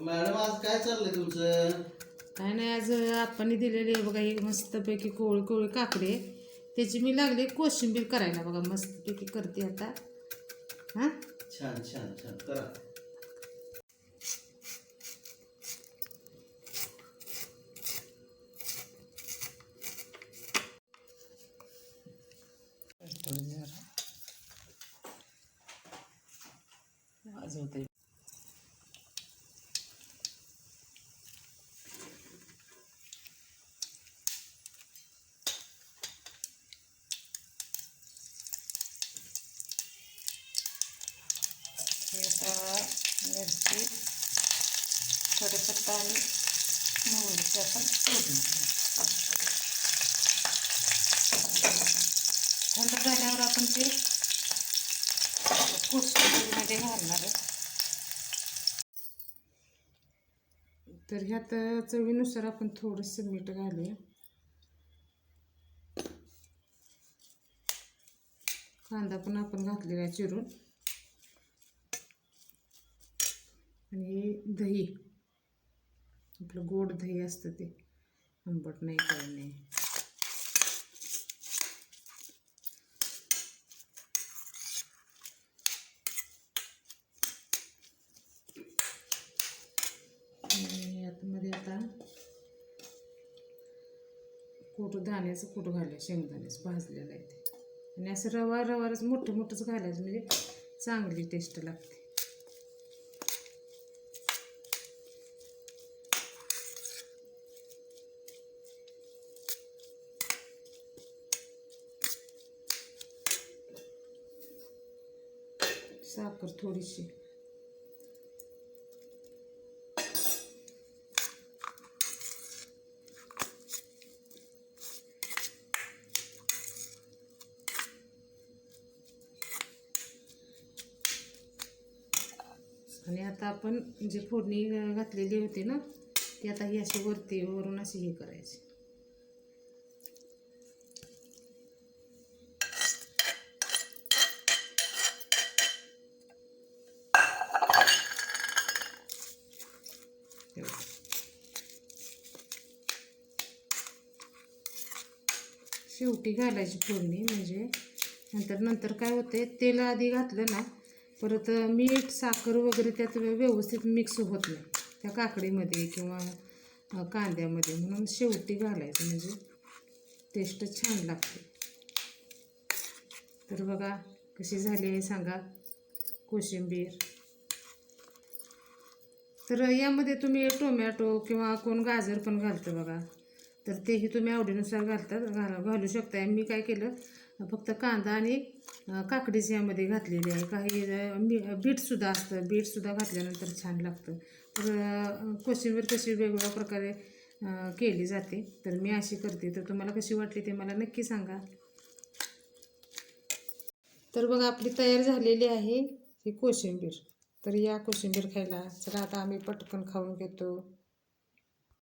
Madam आज काय चाललंय तुमचं? काय नाही, आज आपण दिलेली आहे बघा ही मस्तपैकी कोळी कोळी काकडे. त्याची मी लागले कोशिंबीर करायला बघा, मस्तपैकी करते आता. हां, छान छान छान करा. वाजवते. आता मिरची, कढीपत्ता आणि मोहरीची आपण फोडणी. थंड झाल्यावर आपण ते कोशिंबीरमध्ये घालणार आहे. तर ह्यात चवीनुसार आपण थोडंसं मीठ घालूया. कांदा पण आपण घातलेला आहे चिरून. आणि दही, आपलं गोड दही असतं ते, आंबट नाही, काही नाही. आणि यातमध्ये आता दाण्याचं कूट घालायचं, शेंगदाण्याचं भाजलेलं आहे ते. आणि असं रवाच मोठं मोठंच घालायचं, म्हणजे चांगली टेस्ट लागते. साखर थोडीशी. आणि आता आपण जे फोडणी घातलेली होती ना, ती आता ही अशी वरून अशी हे करायची. शेवटी घालायची फोडणी, म्हणजे नंतर काय होते, तेल आधी घातलं ना, परत मीठ साखर वगैरे त्यात व्यवस्थित मिक्स होत नाही त्या काकडीमध्ये किंवा कांद्यामध्ये. म्हणून शेवटी घालायचं, म्हणजे टेस्ट छान लागते. तर बघा कशी झाली आहे सांगा कोशिंबीर. तर यामध्ये तुम्ही टोमॅटो किंवा कोण गाजर पण घालतं बघा, तर तेही तुम्ही आवडीनुसार घालू शकता. मी काय केलं, फक्त कांदा आणि काकडीच यामध्ये घातलेली आहे. काही बीटसुद्धा असतं, बीटसुद्धा घातल्यानंतर छान लागतं. तर कोशिंबीर कशी वेगवेगळ्या प्रकारे केली जाते, तर मी अशी करते. तर तुम्हाला कशी वाटली ते मला नक्की सांगा. तर बघा आपली तयार झालेली आहे ही कोशिंबीर. तर या कोशिंबीर खायला. चला आता आम्ही पटकन खाऊन घेतो.